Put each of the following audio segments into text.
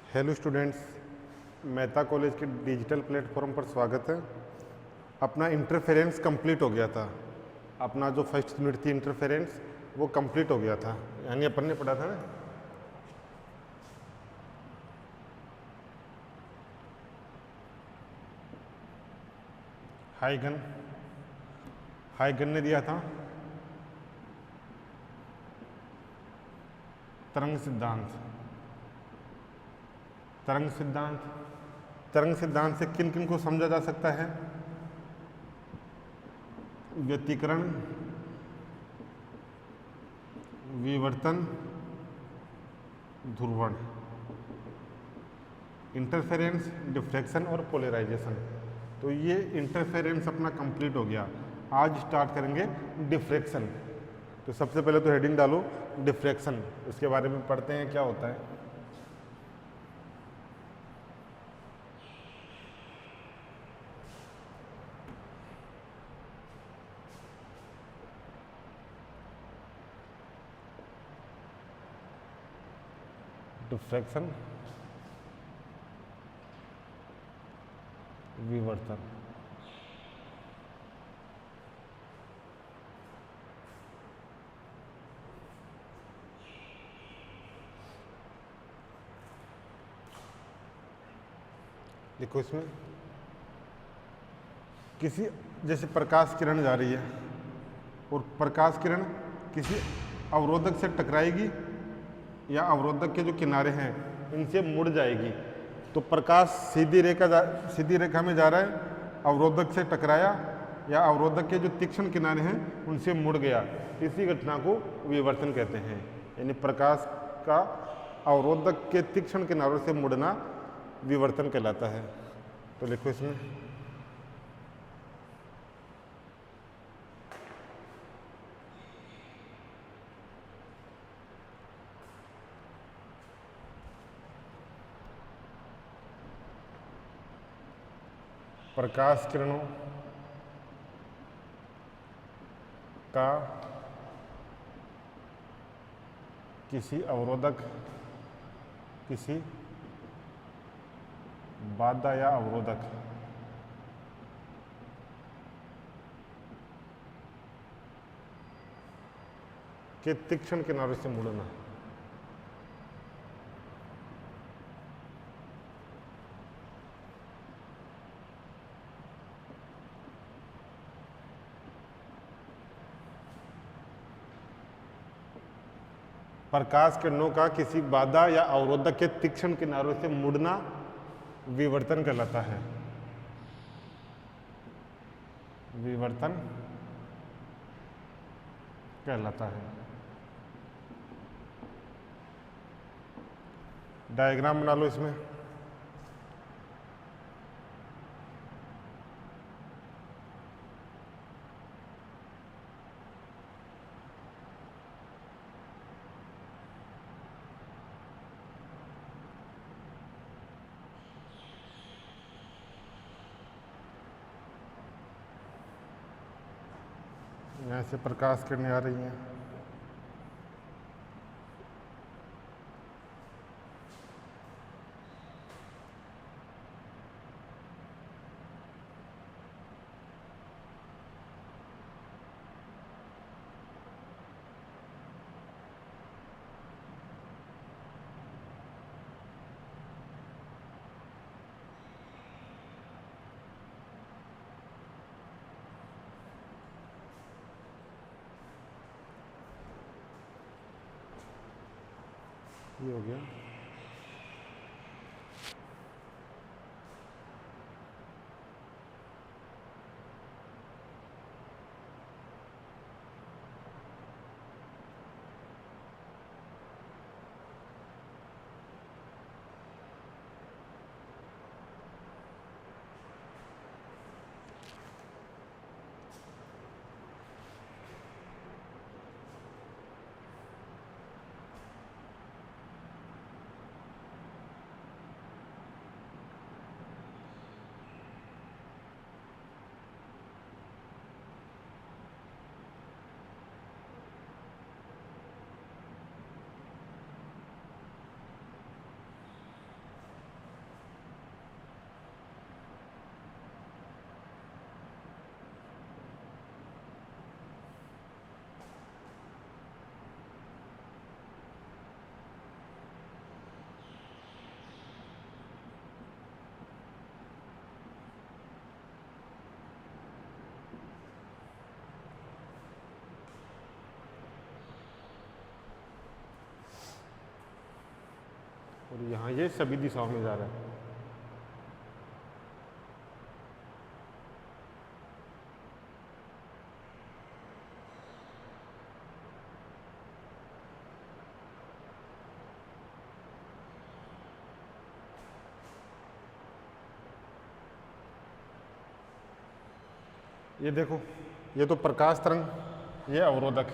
Hello students, Mehta college के digital platform पर स्वागत है। अपना इंटरफेरेंस कंप्लीट हो गया था। अपना जो फर्स्ट यूनिट थी इंटरफेरेंस वो कंप्लीट हो गया था, यानी अपन ने पढ़ा था ना हाइगन ने दिया था तरंग सिद्धांत। तरंग सिद्धांत से किन किन को समझा जा सकता है? व्यतिकरण, विवर्तन, ध्रुवण, इंटरफेरेंस, डिफ्रैक्शन और पोलराइजेशन। तो ये इंटरफेरेंस अपना कंप्लीट हो गया। आज स्टार्ट करेंगे डिफ्रैक्शन। तो सबसे पहले तो हेडिंग डालो डिफ्रैक्शन, उसके बारे में पढ़ते हैं क्या होता है। डिफ्रैक्शन, विवर्तन, देखो इसमें किसी जैसे प्रकाश किरण जा रही है और प्रकाश किरण किसी अवरोधक से टकराएगी या अवरोधक के जो किनारे हैं इनसे मुड़ जाएगी। तो प्रकाश सीधी रेखा में जा रहा है, अवरोधक से टकराया या अवरोधक के जो तीक्ष्ण किनारे हैं उनसे मुड़ गया। इसी घटना को विवर्तन कहते हैं। यानी प्रकाश का अवरोधक के तीक्ष्ण किनारों से मुड़ना विवर्तन कहलाता है। तो लिखो इसमें प्रकाश किरणों का किसी अवरोधक, किसी बाधा या अवरोधक के तीक्ष्ण किनारों से मुड़ना। प्रकाश किरणों का किसी बाधा या अवरोधक के तीक्ष्ण किनारों से मुड़ना विवर्तन कहलाता है। विवर्तन कहलाता है। डायग्राम बना लो इसमें। यहाँ से प्रकाश किरणें आ रही हैं, ये हो गया। और यहाँ ये सभी दिशाओं में जा रहा है। ये देखो, ये तो प्रकाश तरंग, ये अवरोधक।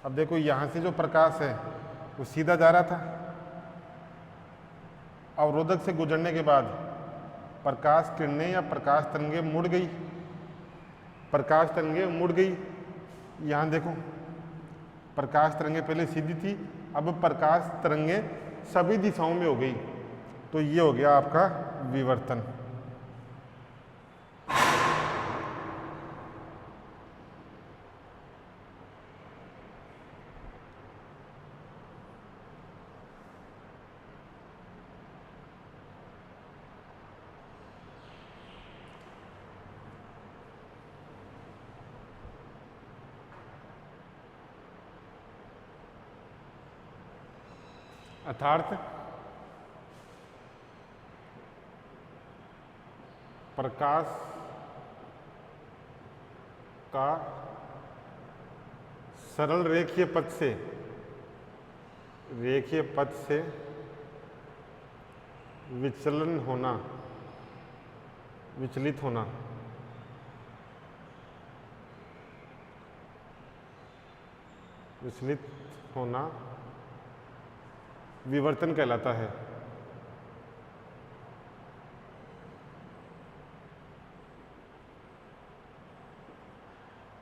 अब देखो यहाँ से जो प्रकाश है वो सीधा जा रहा था, अवरोधक से गुजरने के बाद प्रकाश किरणें या प्रकाश तरंगें मुड़ गई, प्रकाश तरंगें मुड़ गई। यहाँ देखो, प्रकाश तरंगें पहले सीधी थी, अब प्रकाश तरंगें सभी दिशाओं में हो गई। तो ये हो गया आपका विवर्तन। अर्थात प्रकाश का सरल रेखीय पथ से विचलित होना विवर्तन कहलाता है।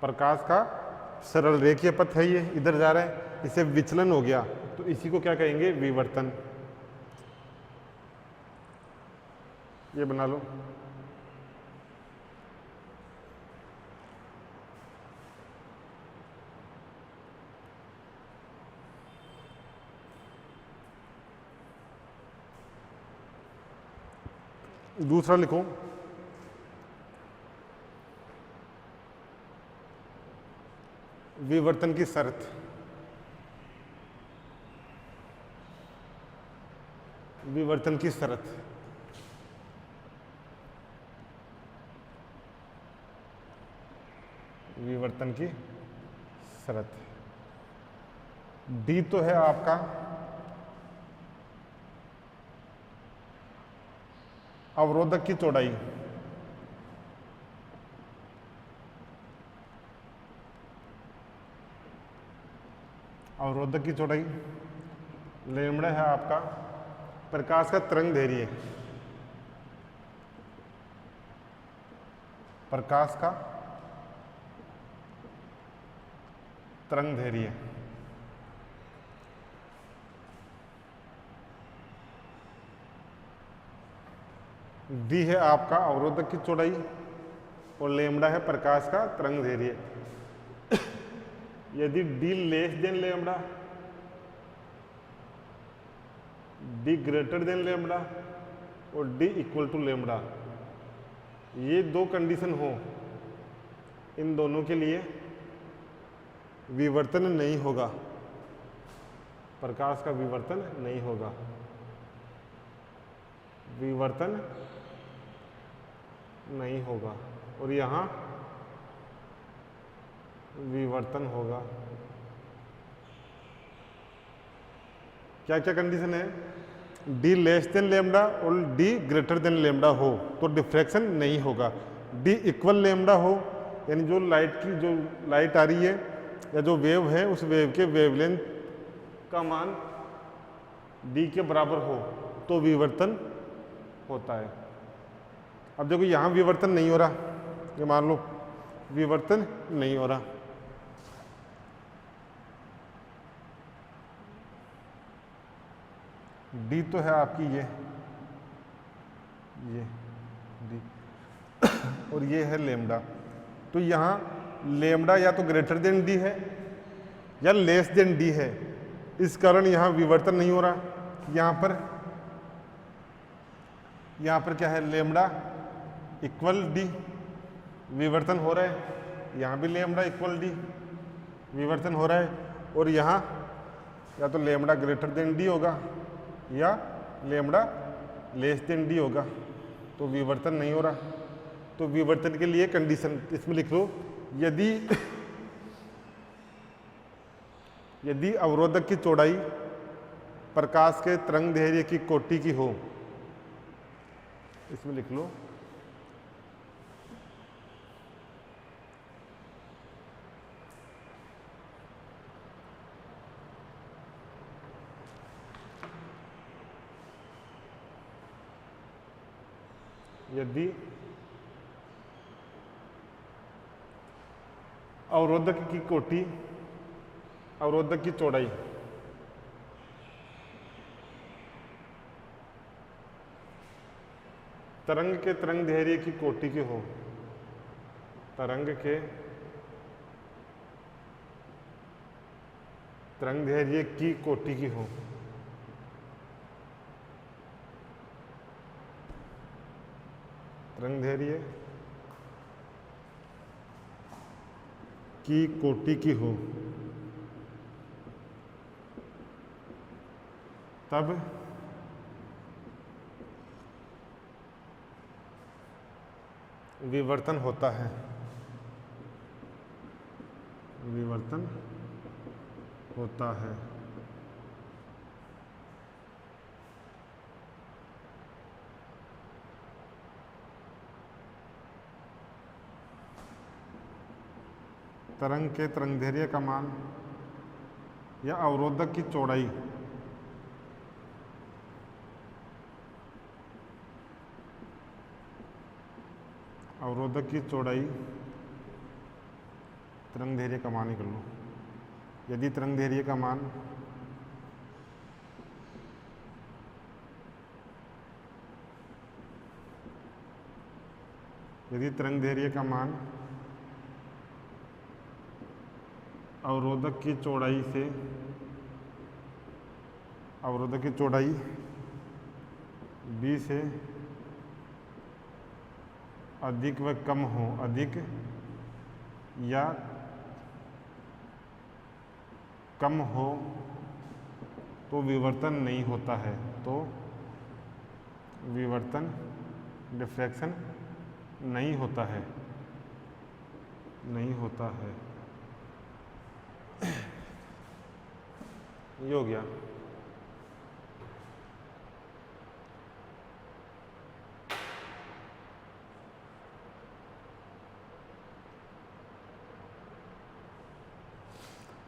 प्रकाश का सरल रेखीय पथ है, ये इधर जा रहा है, इसे विचलन हो गया तो इसी को क्या कहेंगे? विवर्तन। ये बना लो। दूसरा लिखो, विवर्तन की शर्त। विवर्तन की शर्त, विवर्तन की शर्त। डी तो है आपका अवरोधक की चौड़ाई, अवरोधक की चौड़ाई। लैम्बडा है आपका प्रकाश का तरंग दैर्घ्य, प्रकाश का तरंग दैर्घ्य। डी है आपका अवरोधक की चौड़ाई और लैम्बडा है प्रकाश का तरंग दैर्घ्य। यदि D less than lambda, D greater than lambda और डी इक्वल टू लैम्बडा, ये दो कंडीशन हो, इन दोनों के लिए विवर्तन नहीं होगा, प्रकाश का विवर्तन नहीं होगा। विवर्तन नहीं होगा और यहाँ विवर्तन होगा। क्या क्या कंडीशन है? डी लेस देन लैम्बडा और डी ग्रेटर देन लैम्बडा हो तो डिफ्रैक्शन नहीं होगा। डी इक्वल लैम्बडा हो, यानी जो लाइट आ रही है या जो वेव है उस वेव के वेवलेंथ का मान डी के बराबर हो तो विवर्तन होता है। अब देखो यहाँ विवर्तन नहीं हो रहा, ये मान लो विवर्तन नहीं हो रहा। डी तो है आपकी ये डी और ये है लैम्बडा। तो यहाँ लैम्बडा या तो ग्रेटर देन डी है या लेस देन डी है, इस कारण यहाँ विवर्तन नहीं हो रहा। यहाँ पर क्या है? लैम्बडा इक्वल डी, विवर्तन हो रहा है। यहाँ भी लैम्बडा इक्वल डी, विवर्तन हो रहा है, और यहाँ या तो लेमड़ा ग्रेटर देन डी होगा या लेमड़ा लेस देन डी होगा, तो विवर्तन नहीं हो रहा। तो विवर्तन के लिए कंडीशन इसमें लिख लो, यदि अवरोधक की चौड़ाई प्रकाश के तरंगदैर्घ्य की कोटि की हो, इसमें लिख लो, यदि अवरोधक की कोटि, अवरोधक की चौड़ाई तरंग के तरंगदैर्घ्य की कोटि की हो, तरंग के तरंगदैर्घ्य की कोटि की हो, तरंगदैर्घ्य की कोटि की हो, तब विवर्तन होता है, विवर्तन होता है। तरंग के तरंगदैर्घ्य का मान या अवरोधक की चौड़ाई अवरोधक की चौड़ाई तरंगदैर्घ्य का मान निकाल लो। यदि तरंगदैर्घ्य का मान अवरोधक की चौड़ाई से अवरोधक की चौड़ाई b से अधिक व कम हो, अधिक या कम हो, तो विवर्तन नहीं होता है, तो विवर्तन डिफ्रैक्शन नहीं होता है, नहीं होता है। ये हो गया।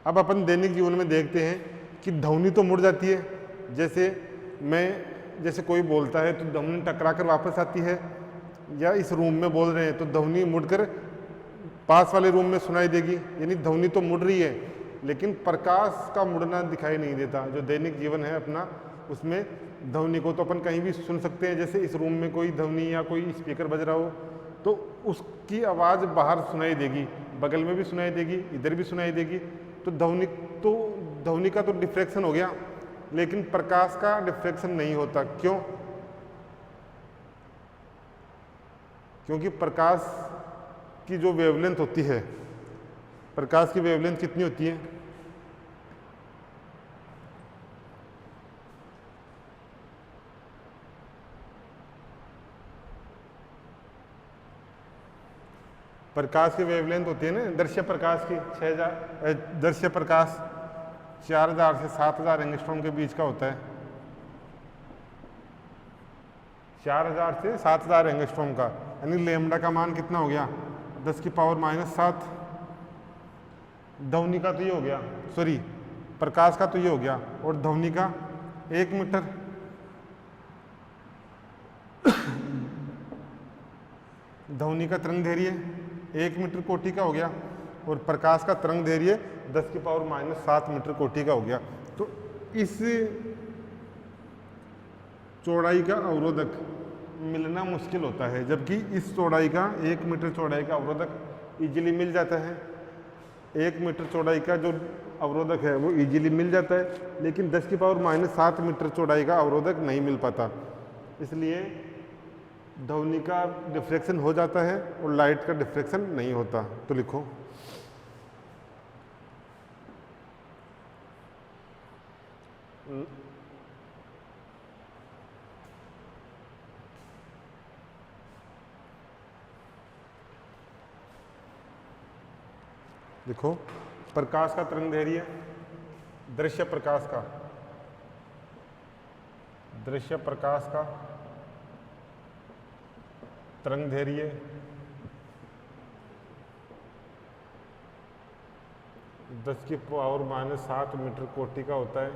अब अपन दैनिक जीवन में देखते हैं कि ध्वनि तो मुड़ जाती है, जैसे कोई बोलता है तो ध्वनि टकरा कर वापस आती है, या इस रूम में बोल रहे हैं तो ध्वनि मुड़कर पास वाले रूम में सुनाई देगी, यानी ध्वनि तो मुड़ रही है, लेकिन प्रकाश का मुड़ना दिखाई नहीं देता। जो दैनिक जीवन है अपना, उसमें ध्वनि को तो अपन कहीं भी सुन सकते हैं, जैसे इस रूम में कोई ध्वनि या कोई स्पीकर बज रहा हो तो उसकी आवाज़ बाहर सुनाई देगी, बगल में भी सुनाई देगी, इधर भी सुनाई देगी। तो ध्वनि का तो डिफ्रैक्शन हो गया, लेकिन प्रकाश का डिफ्रैक्शन नहीं होता। क्यों? क्योंकि प्रकाश की जो वेवलेंथ होती है, प्रकाश की वेवलेंथ कितनी होती है? प्रकाश की वेवलेंथ होती है ना, दृश्य प्रकाश की 6000, दृश्य प्रकाश 4000 से 7000 एंगस्ट्रॉम के बीच का होता है। 4000 से 7000 एंगस्ट्रॉम का, यानी लैम्डा का मान कितना हो गया? 10⁻⁷। ध्वनि का तो ये हो गया, सॉरी प्रकाश का तो ये हो गया, और ध्वनि का 1 मीटर। ध्वनि का तरंगदैर्घ्य 1 मीटर कोटि का हो गया, और प्रकाश का तरंगदैर्घ्य 10⁻⁷ मीटर कोटि का हो गया। तो इस चौड़ाई का अवरोधक मिलना मुश्किल होता है, जबकि इस चौड़ाई का 1 मीटर चौड़ाई का अवरोधक इजीली मिल जाता है। 1 मीटर चौड़ाई का जो अवरोधक है वो इजीली मिल जाता है, लेकिन 10⁻⁷ मीटर चौड़ाई का अवरोधक नहीं मिल पाता। इसलिए ध्वनि का डिफ्रैक्शन हो जाता है और लाइट का डिफ्रैक्शन नहीं होता। तो लिखो देखो, प्रकाश का तरंग दैर्घ्य, दृश्य प्रकाश का तरंग दैर्घ्य 10⁻⁷ मीटर कोटि का होता है।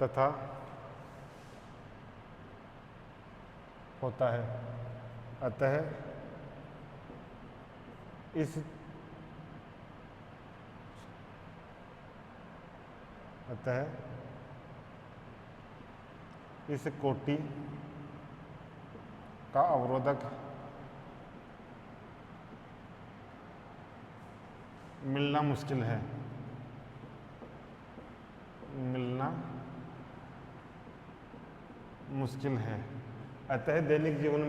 तथा होता है। अतः इस कोटि का अवरोधक मिलना मुश्किल है। अतः दैनिक जीवन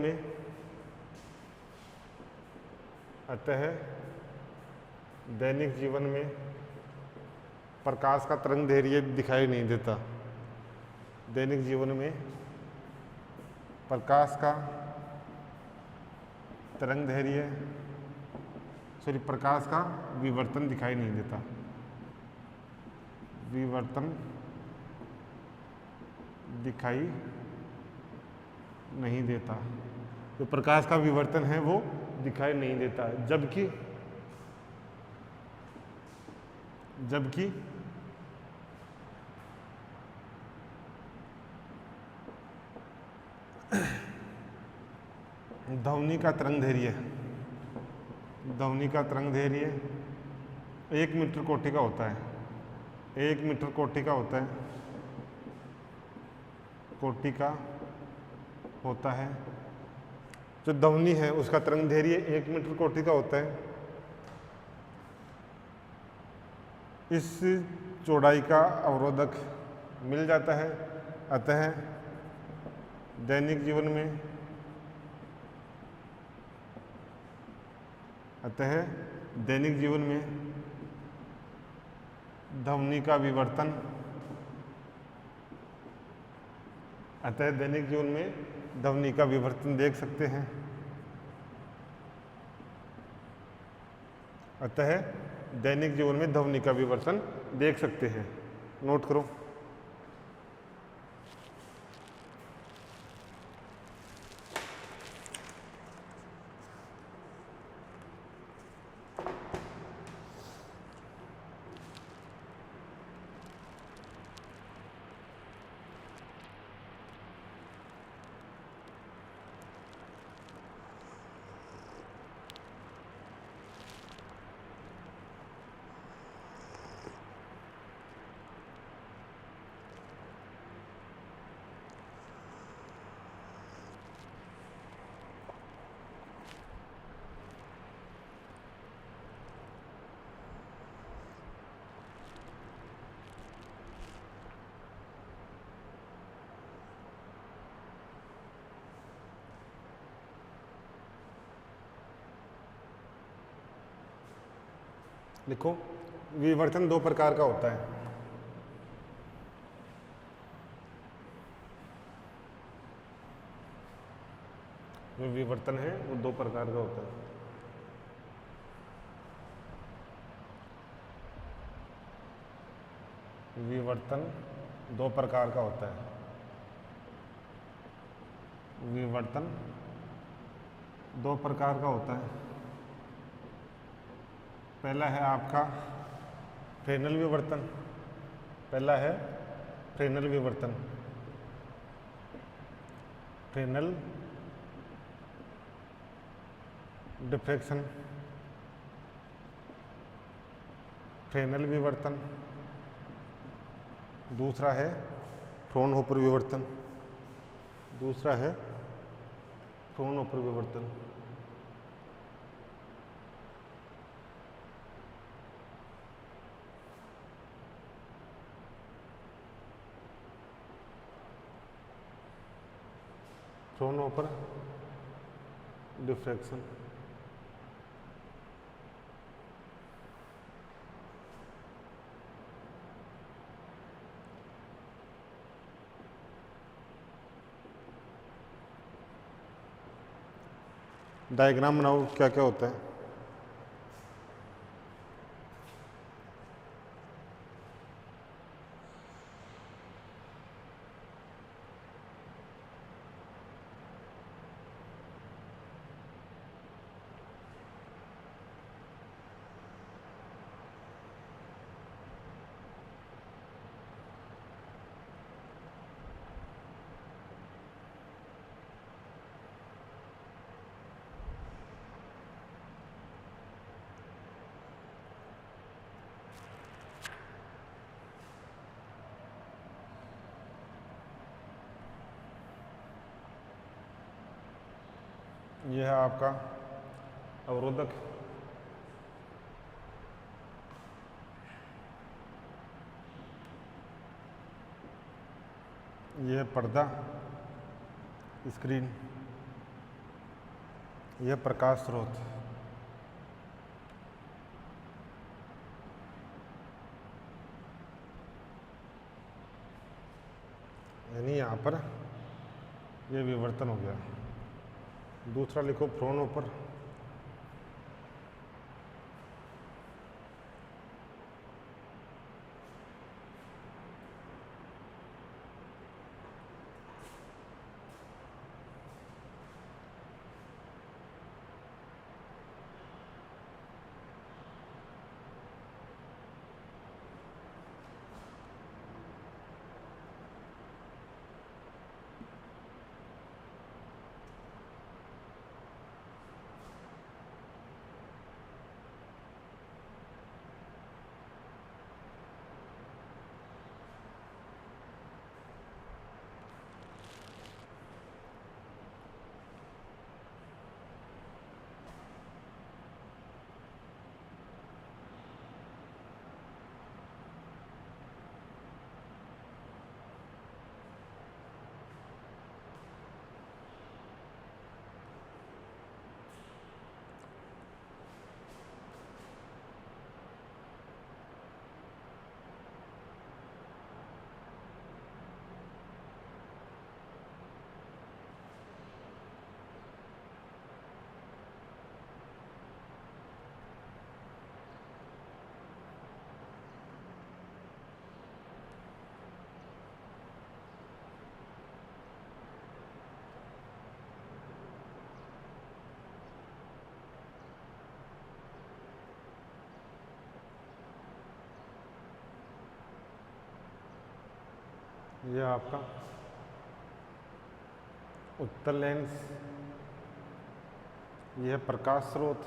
में प्रकाश का तरंग दैर्घ्य दिखाई नहीं देता। दैनिक जीवन में प्रकाश का तरंग दैर्घ्य प्रकाश का विवर्तन दिखाई नहीं देता। विवर्तन दिखाई नहीं देता। जो प्रकाश का विवर्तन है वो दिखाई नहीं देता। जबकि ध्वनि का तरंग दैर्घ्य 1 मीटर कोटि का होता है। 1 मीटर कोटि का होता है। जो ध्वनि है उसका तरंग दैर्घ्य 1 मीटर कोटि का होता है। इस चौड़ाई का अवरोधक मिल जाता है। अतः दैनिक जीवन में ध्वनि का विवर्तन देख सकते हैं। नोट करो। लिखो, विवर्तन 2 प्रकार का होता है। जो विवर्तन है वो 2 प्रकार का होता है। विवर्तन 2 प्रकार का होता है। पहला है आपका फ्रेनेल विवर्तन। फ्रेनेल डिफ्रैक्शन, फ्रेनेल विवर्तन। दूसरा है फ्राउनहोफर विवर्तन। Fraunhofer diffraction. डायग्राम बनाओ क्या क्या होता है। यह है आपका अवरोधक, यह पर्दा, स्क्रीन, यह प्रकाश स्रोत। यानी यहाँ पर यह विवर्तन हो गया। दूसरा लिखो फ्रोनों पर, यह आपका उत्तल लेंस, यह प्रकाश स्रोत,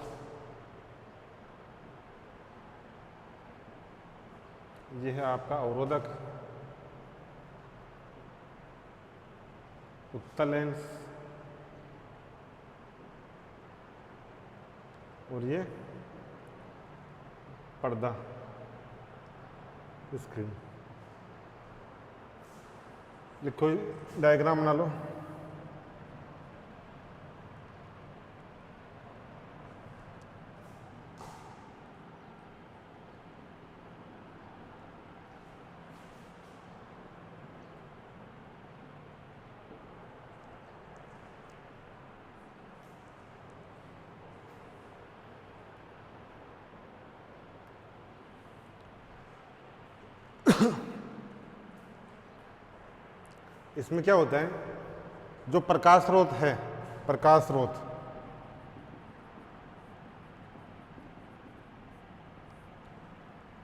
यह है आपका अवरोधक, उत्तल लेंस, और ये पर्दा, स्क्रीन। लिखो, डायग्राम बना लो। इसमें क्या होता है, जो प्रकाश स्रोत है, प्रकाश स्रोत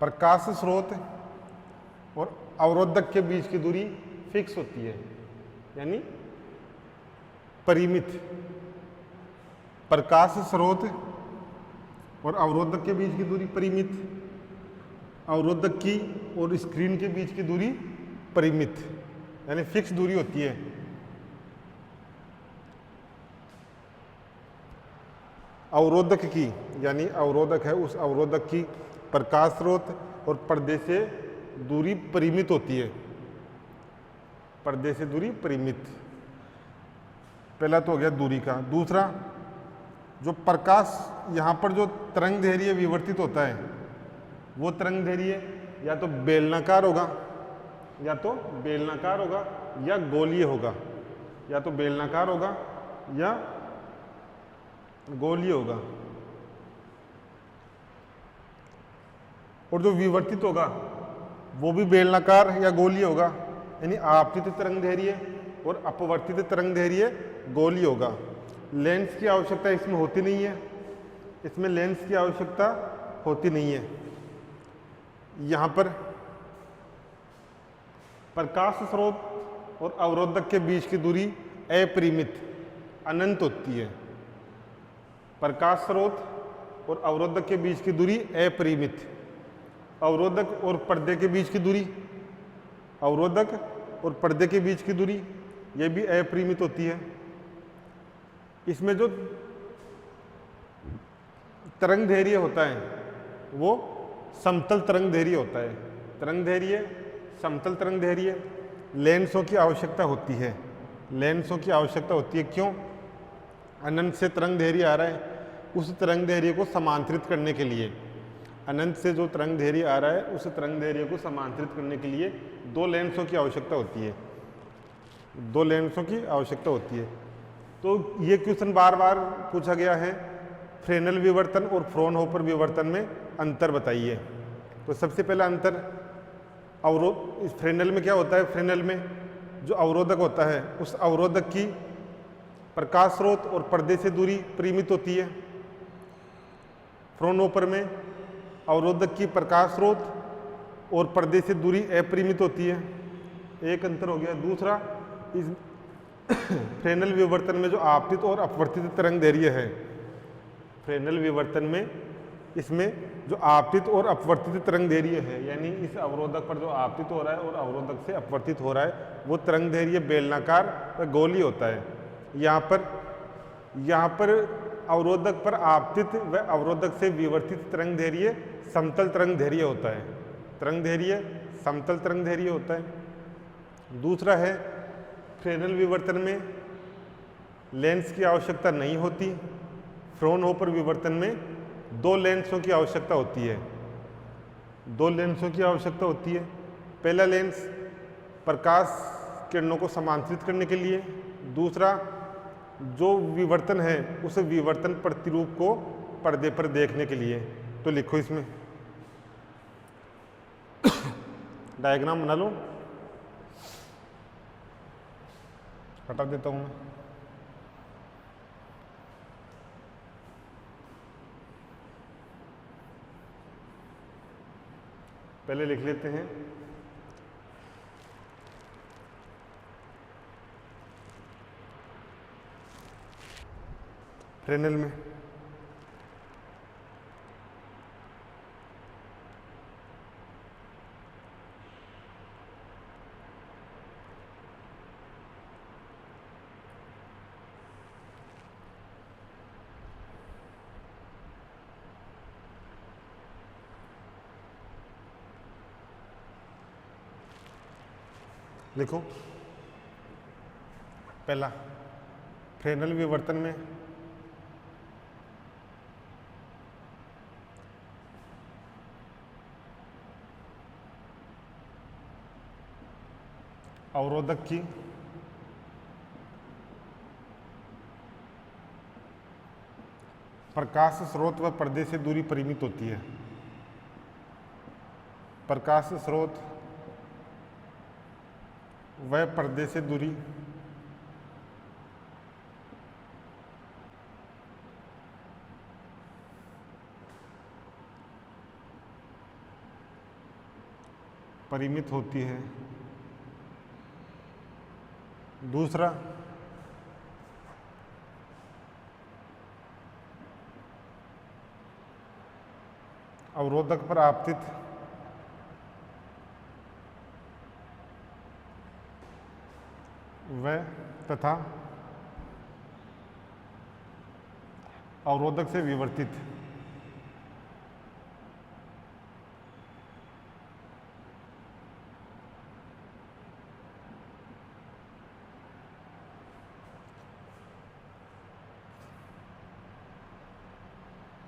प्रकाश स्रोत और अवरोधक के बीच की दूरी फिक्स होती है, यानी परिमित। प्रकाश स्रोत और अवरोधक के बीच की दूरी परिमित, अवरोधक की और स्क्रीन के बीच की दूरी परिमित, यानी फिक्स दूरी होती है। अवरोधक की, यानी अवरोधक है, उस अवरोधक की प्रकाश स्रोत और पर्दे से दूरी परिमित होती है। पर्दे से दूरी परिमित, पहला तो हो गया दूरी का। दूसरा, जो प्रकाश यहाँ पर जो तरंग दैर्घ्य विवर्तित होता है वो तरंग दैर्घ्य या तो बेलनाकार होगा, या तो बेलनाकार होगा या गोलीय होगा, या तो बेलनाकार होगा या गोलीय होगा। और जो विवर्तित होगा वो भी बेलनाकार या गोलीय होगा, यानी आपतित तरंग दैर्घ्य और अपवर्तित तरंग दैर्घ्य गोलीय होगा। लेंस की आवश्यकता इसमें होती नहीं है, इसमें लेंस की आवश्यकता होती नहीं है। यहाँ पर प्रकाश स्रोत और अवरोधक के बीच की दूरी अपरिमित अनंत होती है। प्रकाश स्रोत और अवरोधक के बीच की दूरी अपरिमित, अवरोधक और पर्दे के बीच की दूरी, अवरोधक और पर्दे के बीच की दूरी ये भी अपरिमित होती है। इसमें जो तरंग दैर्घ्य होता है वो समतल तरंग दैर्घ्य होता है। तरंग दैर्घ्य, समतल तरंग दैर्घ्य, लेंसों की आवश्यकता होती है, लेंसों की आवश्यकता होती है। क्यों? अनंत से तरंग दैर्घ्य आ रहा है, उस तरंग दैर्घ्य को समांतरित करने के लिए, अनंत से जो तरंग दैर्घ्य आ रहा है उस तरंग दैर्घ्य को समांतरित करने के लिए दो लेंसों की आवश्यकता होती है, दो लेंसों की आवश्यकता होती है। तो ये क्वेश्चन बार बार पूछा गया है, फ्रेनेल विवर्तन और फ्रॉनहोफर विवर्तन में अंतर बताइए। तो सबसे पहला अंतर, अवरोध, इस फ्रेनेल में क्या होता है, फ्रेनेल में जो अवरोधक होता है उस अवरोधक की प्रकाश स्रोत और पर्दे से दूरी परिमित होती है। फ्रॉनहोफर में अवरोधक की प्रकाश स्रोत और पर्दे से दूरी अपरिमित होती है। एक अंतर हो गया। दूसरा, इस फ्रेनेल विवर्तन में जो आपतित और अपवर्तित तरंग दैर्घ्य है, फ्रेनेल विवर्तन में इसमें जो आपतित और अपवर्तित तरंग दैर्घ्य है, यानी इस अवरोधक पर जो आपतित हो रहा है और अवरोधक से अपवर्तित हो रहा है वो तरंग दैर्घ्य बेलनाकार व गोलीय होता है। यहाँ पर अवरोधक पर आपतित व अवरोधक से विवर्तित तरंग दैर्घ्य समतल तरंग दैर्घ्य होता है, तरंग दैर्घ्य समतल तरंग दैर्घ्य होता है। दूसरा है, फ्रेनेल विवर्तन में लेंस की आवश्यकता नहीं होती, फ्रॉनहोफर विवर्तन में दो लेंसों की आवश्यकता होती है, दो लेंसों की आवश्यकता होती है। पहला लेंस प्रकाश किरणों को समांतरित करने के लिए, दूसरा जो विवर्तन है उस विवर्तन प्रतिरूप को पर्दे पर देखने के लिए। तो लिखो इसमें डायग्राम बना लो, हटा देता हूं मैं। पहले लिख लेते हैं फ्रेनेल में लिखो, पहला फ्रेनेल विवर्तन में अवरोधक की प्रकाश स्रोत व पर्दे से दूरी परिमित होती है। प्रकाश स्रोत वह पर्दे से दूरी परिमित होती है। दूसरा, अवरोधक पर आपतित व तथा अवरोधक से विवर्तित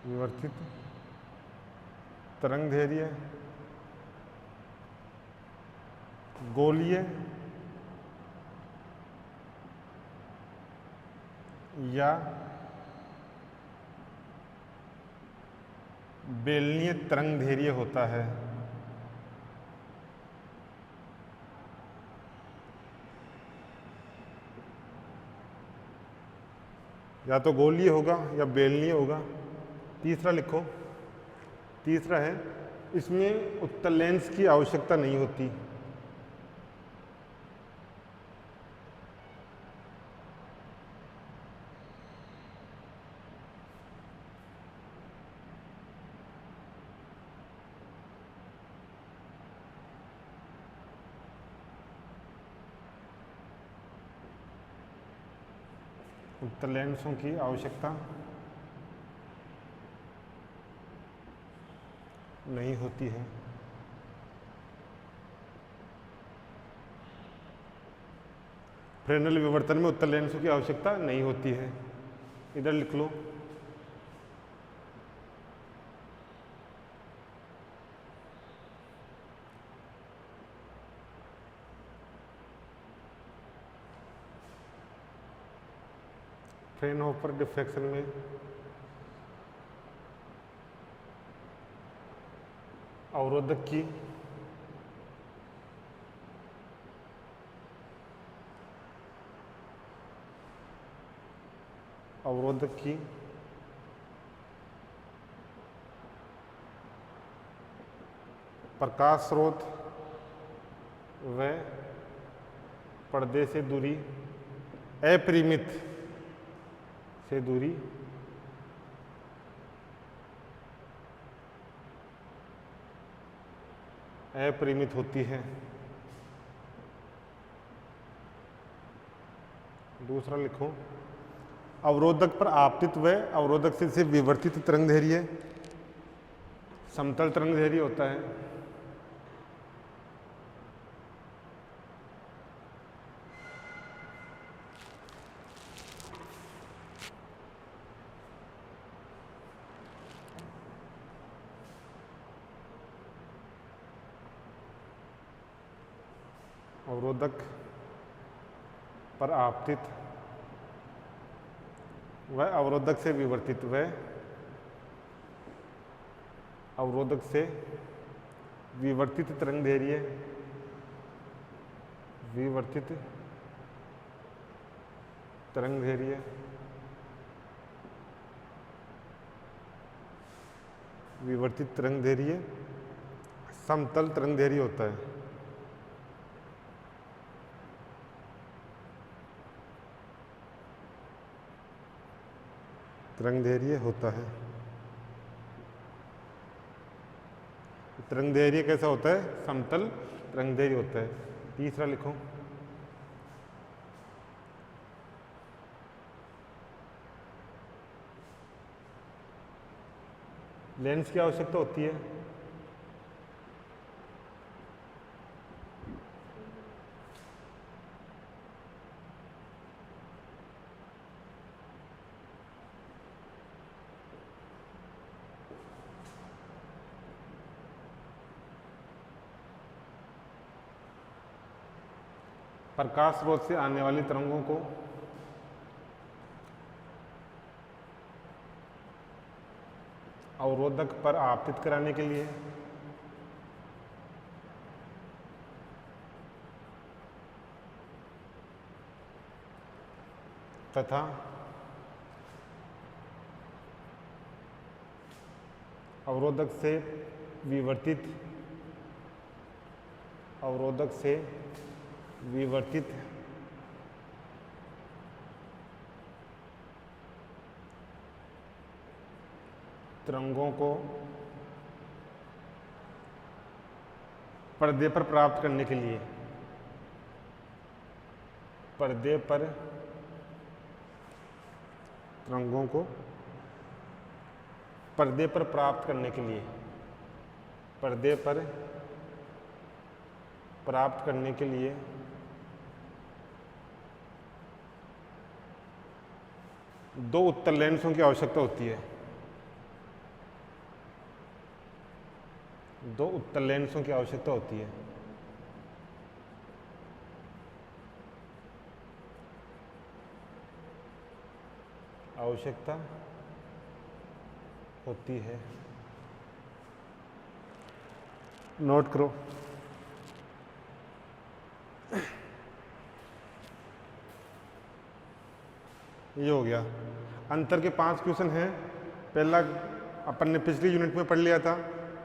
विवर्तित तरंग दैर्घ्य गोलीय या बेलनीय तरंग दैर्घ्य होता है। या तो गोलीय होगा या बेलनीय होगा। तीसरा लिखो, तीसरा है इसमें उत्तल लेंस की आवश्यकता नहीं होती। उत्तल लेंसों की आवश्यकता नहीं होती है। फ्रेनेल विवर्तन में उत्तल लेंसों की आवश्यकता नहीं होती है। इधर लिख लो, फ्रेनहोफर डिफ्रैक्शन में अवरोधक की प्रकाश स्रोत व पर्दे से दूरी अपरिमित से दूरी अपरिमित होती है। दूसरा लिखो, अवरोधक पर आपतित व अवरोधक से विवर्तित तरंग दैर्घ्य समतल तरंग दैर्घ्य होता है। अवरोधक पर आपतित व अवरोधक से विवर्तित व अवरोधक से विवर्तित तरंग दैर्घ्य विवर्तित तरंग दैर्घ्य विवर्तित तरंग दैर्घ्य समतल तरंग दैर्घ्य होता है। तरंग दैर्घ्य होता है। तरंग दैर्घ्य कैसा होता है? समतल तरंग दैर्घ्य होता है। तीसरा लिखो, लेंस की आवश्यकता होती है। प्रकाश स्रोत से आने वाली तरंगों को अवरोधक पर आपतित कराने के लिए तथा अवरोधक से विवर्तित तरंगों को पर्दे पर प्राप्त करने के लिए पर्दे पर तरंगों को पर्दे पर प्राप्त करने के लिए पर्दे पर प्राप्त करने के लिए दो उत्तल लेंसों की आवश्यकता होती है। दो उत्तल लेंसों की आवश्यकता होती है। आवश्यकता होती है, नोट करो। ये हो गया। अंतर के 5 क्वेश्चन हैं। पहला अपन ने पिछली यूनिट में पढ़ लिया था,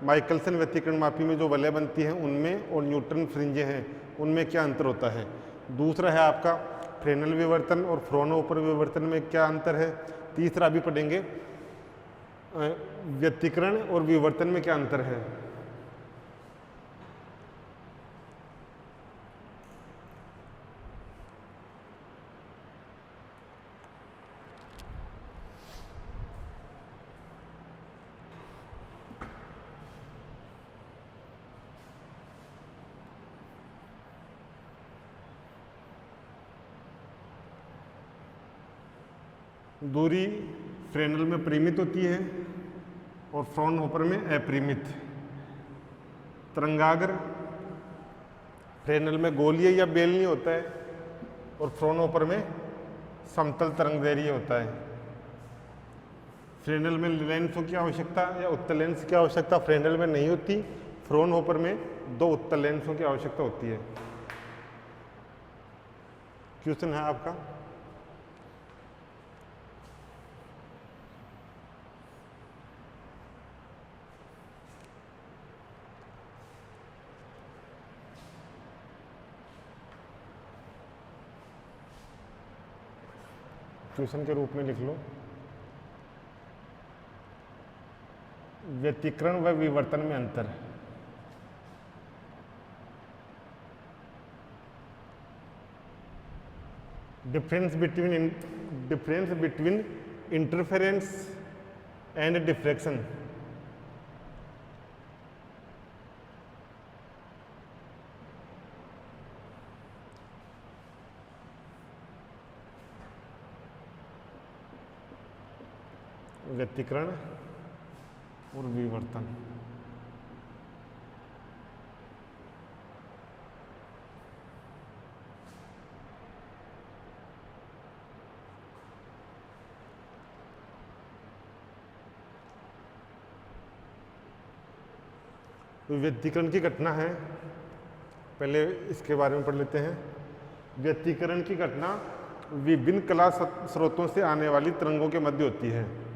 माइकलसन व्यतिकरण मापी में जो वलय बनती हैं उनमें और न्यूटन फ्रिंजें हैं उनमें क्या अंतर होता है। दूसरा है आपका फ्रेनेल विवर्तन और फ्रोनहोफर विवर्तन में क्या अंतर है। तीसरा भी पढ़ेंगे व्यतिकरण और विवर्तन में क्या अंतर है। दूरी फ्रेनल में परिमित होती है और फ्रॉनहोफर में अपरिमित। तरंगाग्र फ्रेनल में गोलीय या बेलनी होता है और फ्रॉनहोफर में समतल तरंगदैर्घ्य होता है। फ्रेनल में लेंसों की आवश्यकता या उत्तल लेंस की आवश्यकता फ्रेनल में नहीं होती, फ्रॉनहोफर में 2 उत्तल लेंसों की आवश्यकता होती है। क्वेश्चन है आपका, क्वेश्चन के रूप में लिख लो, व्यतिकरण व विवर्तन में अंतर। Difference between interference and diffraction. व्यतिकरण और विवर्तन। व्यतिकरण की घटना है, पहले इसके बारे में पढ़ लेते हैं। व्यतिकरण की घटना विभिन्न कला स्रोतों से आने वाली तरंगों के मध्य होती है।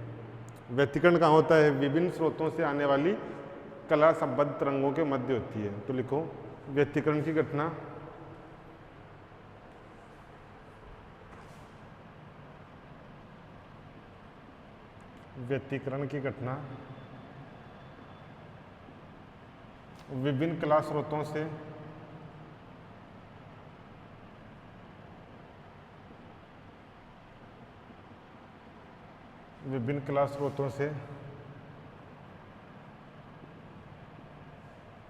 व्यतिकरण कहाँ होता है? विभिन्न स्रोतों से आने वाली कला संबद्ध तरंगों के मध्य होती है। तो लिखो, व्यतिकरण की घटना विभिन्न कला स्रोतों से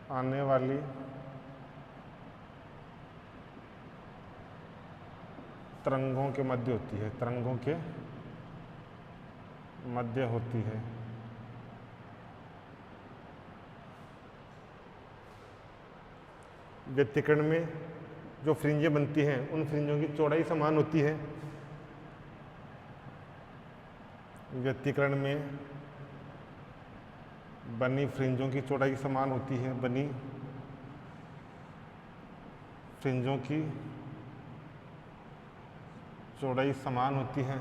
आने वाली तरंगों के मध्य होती है, तरंगों के मध्य होती है। व्यतिकरण में जो फ्रिंजें बनती हैं उन फ्रिंजों की चौड़ाई समान होती है। व्यतिकरण में बनी फ्रिंजों की चौड़ाई समान होती है। बनी फ्रिंजों की चौड़ाई समान होती है।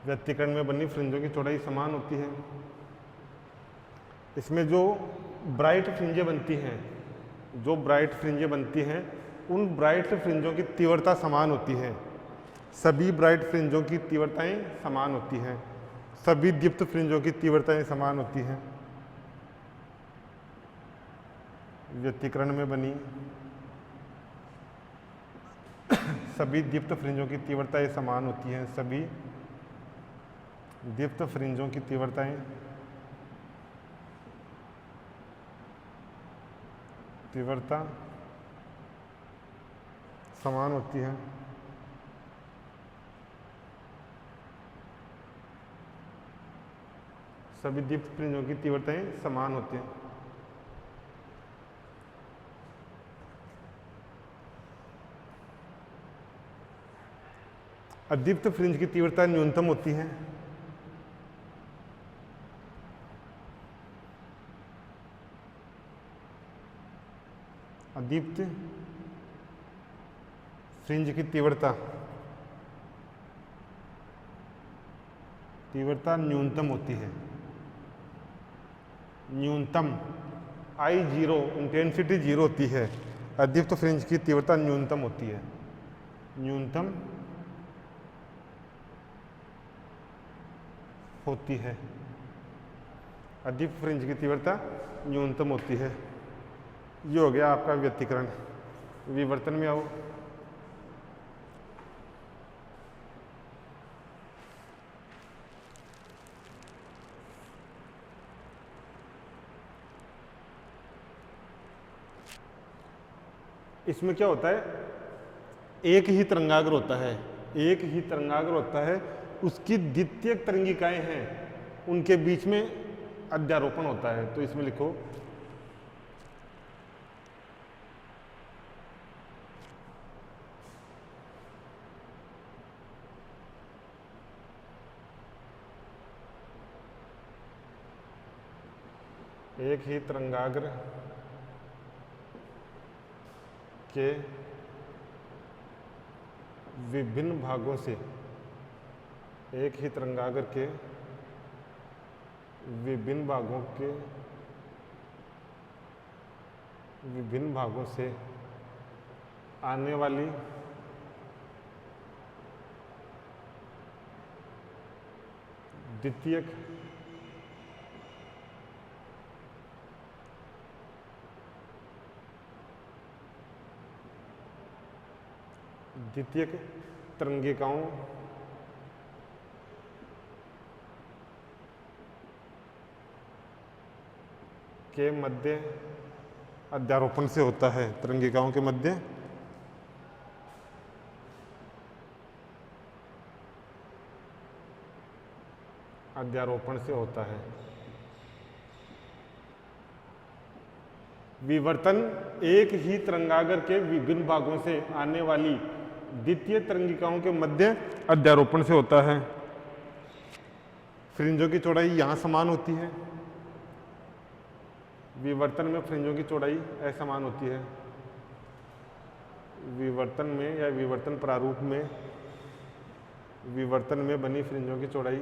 व्यतिकरण में बनी फ्रिंजों की चौड़ाई समान होती है। इसमें जो ब्राइट फ्रिंजें बनती हैं, उन ब्राइट फ्रिंजों की तीव्रता समान होती है। सभी ब्राइट फ्रिंजों की तीव्रताएं समान होती हैं। सभी दीप्त फ्रिंजों की तीव्रताएं समान होती हैं। व्यतिकरण में बनी सभी दीप्त फ्रिंजों की तीव्रताएं समान होती हैं। सभी दीप्त फ्रिंजों की तीव्रता समान होती है। सभी दीप्त फ्रिंजों की तीव्रताएं समान होती हैं। अदीप्त फ्रिंज की तीव्रता न्यूनतम होती है। अदीप्त फ्रिंज की तीव्रता न्यूनतम होती है। न्यूनतम I0 इंटेंसिटी 0 होती है। अदीप्त फ्रिंज की तीव्रता न्यूनतम होती है। न्यूनतम होती है। अदीप्त फ्रिंज की तीव्रता न्यूनतम होती है। ये हो गया आपका व्यतिकरण। विवर्तन में आओ। इसमें क्या होता है, एक ही तरंगाग्र होता है, एक ही तरंगाग्र होता है, उसकी द्वितीयक तरंगिकाएं हैं, उनके बीच में अध्यारोपण होता है। तो इसमें लिखो एक ही तरंगाग्र के विभिन्न भागों से, एक ही तरंगाग्र के विभिन्न भागों से आने वाली द्वितीयक तरंगिकाओं के मध्य अध्यारोपण से होता है। तरंगिकाओं के मध्य अध्यारोपण से होता है। विवर्तन एक ही तरंगाग्र के विभिन्न भागों से आने वाली द्वितीय तरंगिकाओं के मध्य अध्यारोपण से होता है। फ्रिंजों की चौड़ाई यहां समान होती है। विवर्तन में फ्रिंजों की चौड़ाई असमान होती है। विवर्तन में या विवर्तन प्रारूप में विवर्तन में बनी फ्रिंजों की चौड़ाई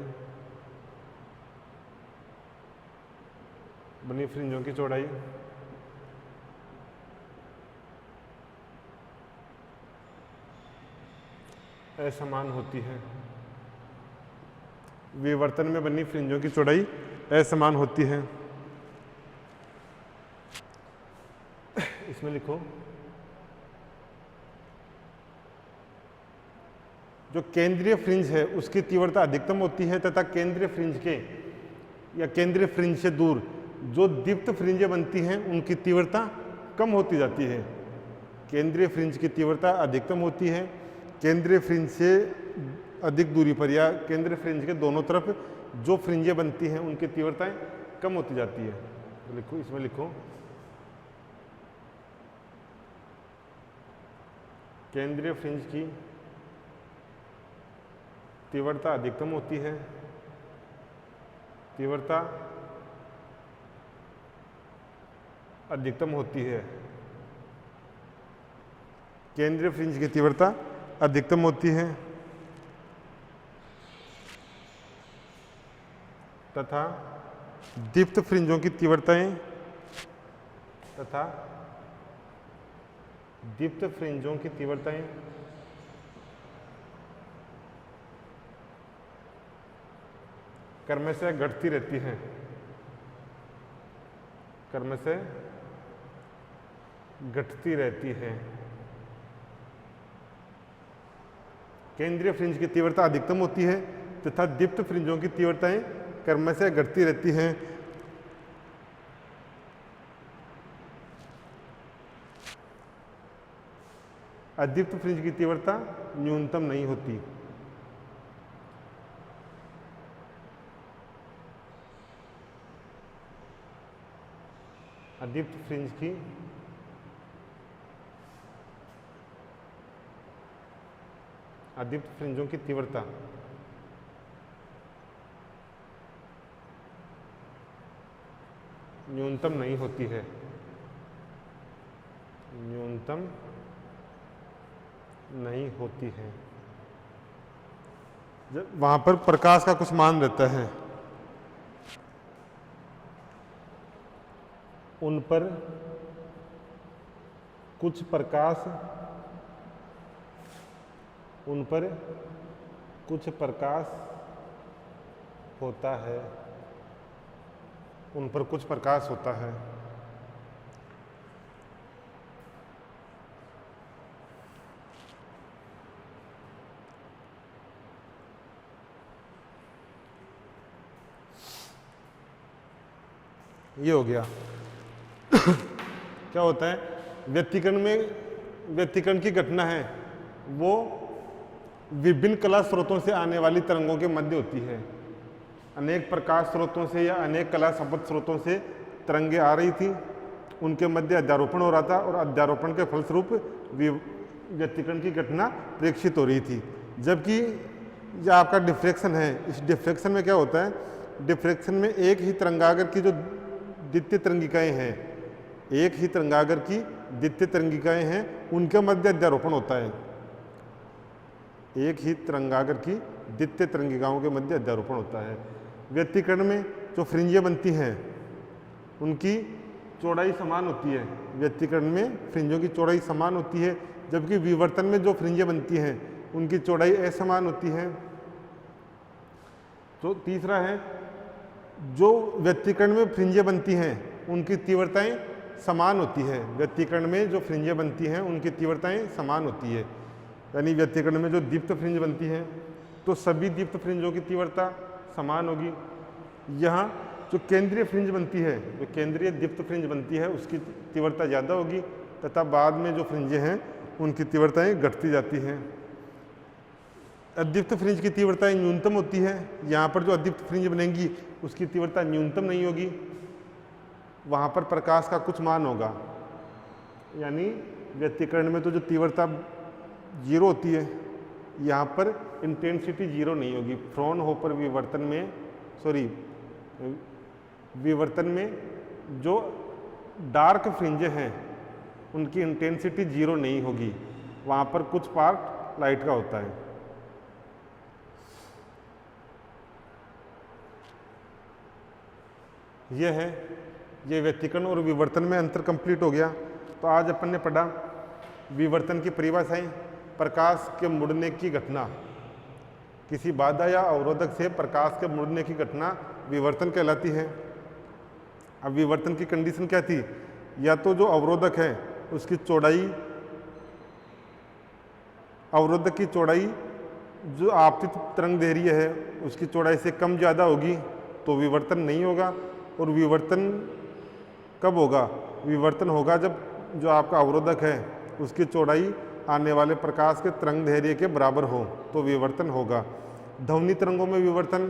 असमान होती है। विवर्तन में बनी फ्रिंजों की चौड़ाई असमान होती है। इसमें लिखो जो केंद्रीय फ्रिंज है उसकी तीव्रता अधिकतम होती है तथा केंद्रीय फ्रिंज के या केंद्रीय फ्रिंज से दूर जो दीप्त फ्रिंजें बनती हैं उनकी तीव्रता कम होती जाती है। केंद्रीय फ्रिंज की तीव्रता अधिकतम होती है। केंद्रीय फ्रिंज से अधिक दूरी पर या केंद्रीय फ्रिंज के दोनों तरफ जो फ्रिंजें बनती हैं उनकी तीव्रताएं कम होती जाती है। तो लिखो, इसमें लिखो केंद्रीय फ्रिंज की तीव्रता अधिकतम होती है। तीव्रता अधिकतम होती है। केंद्रीय फ्रिंज की तीव्रता अधिकतम होती है तथा दीप्त फ्रिंजों की तीव्रताएं क्रम से घटती रहती हैं। क्रम से घटती रहती है। केंद्रीय फ्रिंज की तीव्रता अधिकतम होती है तथा दीप्त फ्रिंजों की तीव्रताएं क्रम से घटती रहती हैं। अदीप्त फ्रिंज की तीव्रता न्यूनतम नहीं होती। दीप्त फ्रिंज की अदीप्त फ्रिंजों की तीव्रता न्यूनतम नहीं होती है, न्यूनतम नहीं होती है। जब वहां पर प्रकाश का कुछ मान रहता है, उन पर कुछ प्रकाश होता है, उन पर कुछ प्रकाश होता है। ये हो गया। क्या होता है, व्यतिकरण की घटना है वो विभिन्न कला स्रोतों से आने वाली तरंगों के मध्य होती है। अनेक प्रकाश स्रोतों से या अनेक कला शब्द स्रोतों से तरंगे आ रही थी, उनके मध्य अध्यारोपण हो रहा था और अध्यारोपण के फलस्वरूप व्यतिकरण की घटना प्रेक्षित हो रही थी। जबकि यह आपका डिफ्रैक्शन है, इस डिफ्रैक्शन में क्या होता है, डिफ्रैक्शन में एक ही तरंगागर की जो द्वितीय तरंगिकाएं हैं, एक ही तरंगागर की द्वितीय तरंगिकाएं हैं, उनके मध्य अध्यारोपण होता है। एक ही तरंगागर की द्वितीय तरंगिकाओं के मध्य अध्यारोपण होता है। व्यतिकरण में जो फ्रिंजें बनती हैं उनकी चौड़ाई समान होती है, व्यतिकरण में फ्रिंजों की चौड़ाई समान होती है, जबकि विवर्तन में जो फ्रिंजें बनती हैं उनकी चौड़ाई असमान होती है। तो तीसरा है, जो व्यतिकरण में फ्रिंजें बनती हैं उनकी तीव्रताएं समान होती है। व्यतिकरण में जो फ्रिंजें बनती हैं उनकी तीव्रताएं समान होती है, यानी व्यतिकरण में जो दीप्त फ्रिंज बनती हैं तो सभी दीप्त फ्रिंजों की तीव्रता समान होगी। यहाँ जो केंद्रीय फ्रिंज बनती है, जो केंद्रीय दीप्त फ्रिंज बनती है उसकी तीव्रता ज़्यादा होगी, तथा बाद में जो फ्रिंजें हैं उनकी तीव्रताएं घटती जाती हैं। अदीप्त फ्रिंज की तीव्रताएं न्यूनतम होती है। यहाँ पर जो अदीप्त फ्रिंज बनेंगी उसकी तीव्रता न्यूनतम नहीं होगी, वहाँ पर प्रकाश का कुछ मान होगा, यानी व्यतिकरण में तो जो तीव्रता 0 होती है, यहाँ पर इंटेंसिटी 0 नहीं होगी। फ्रॉनहोफर विवर्तन में जो डार्क फ्रिंजें हैं उनकी इंटेंसिटी 0 नहीं होगी, वहाँ पर कुछ पार्ट लाइट का होता है। ये व्यतिकरण और विवर्तन में अंतर कंप्लीट हो गया। तो आज अपन ने पढ़ा विवर्तन की परिभाषाएं। प्रकाश के मुड़ने की घटना, किसी बाधा या अवरोधक से प्रकाश के मुड़ने की घटना विवर्तन कहलाती है। अब विवर्तन की कंडीशन क्या थी, या तो जो अवरोधक है उसकी चौड़ाई, अवरोधक की चौड़ाई जो आपतित तरंग दैर्ध्य है उसकी चौड़ाई से कम ज़्यादा होगी तो विवर्तन नहीं होगा। और विवर्तन कब होगा, विवर्तन होगा जब जो आपका अवरोधक है उसकी चौड़ाई आने वाले प्रकाश के तरंग दैर्ध्य के बराबर हो तो विवर्तन होगा। ध्वनि तरंगों में विवर्तन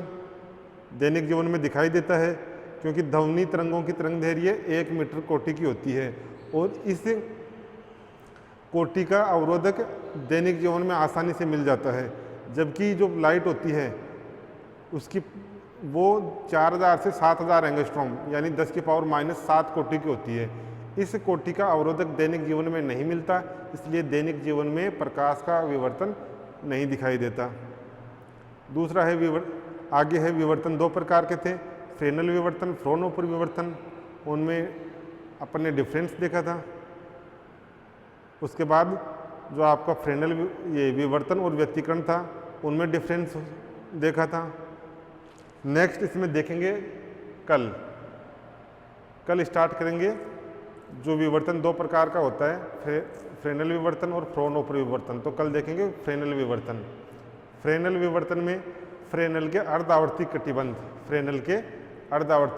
दैनिक जीवन में दिखाई देता है, क्योंकि ध्वनि तरंगों की तरंग दैर्ध्य 1 मीटर कोटि की होती है और इस कोटि का अवरोधक दैनिक जीवन में आसानी से मिल जाता है। जबकि जो लाइट होती है उसकी वो 4000 से 7000 एंगस्ट्रॉम यानी 10⁻⁻7 कोटि की होती है। इस कोटि का अवरोधक दैनिक जीवन में नहीं मिलता, इसलिए दैनिक जीवन में प्रकाश का विवर्तन नहीं दिखाई देता। दूसरा है आगे है विवर्तन 2 प्रकार के थे, फ्रेनल विवर्तन, फ्रॉनहोफर विवर्तन। उनमें अपन ने डिफरेंस देखा था। उसके बाद जो आपका फ्रेनल विवर्तन और व्यतिकरण था उनमें डिफरेंस देखा था। नेक्स्ट इसमें देखेंगे कल स्टार्ट करेंगे जो विवर्तन 2 प्रकार का होता है, फ्रेनल विवर्तन और फ्रॉनहोफर विवर्तन। तो कल देखेंगे फ्रेनल विवर्तन। फ्रेनल विवर्तन में फ्रेनल के अर्धावर्ती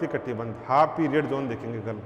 कटिबंध, हाफ पीरियड जोन देखेंगे कल।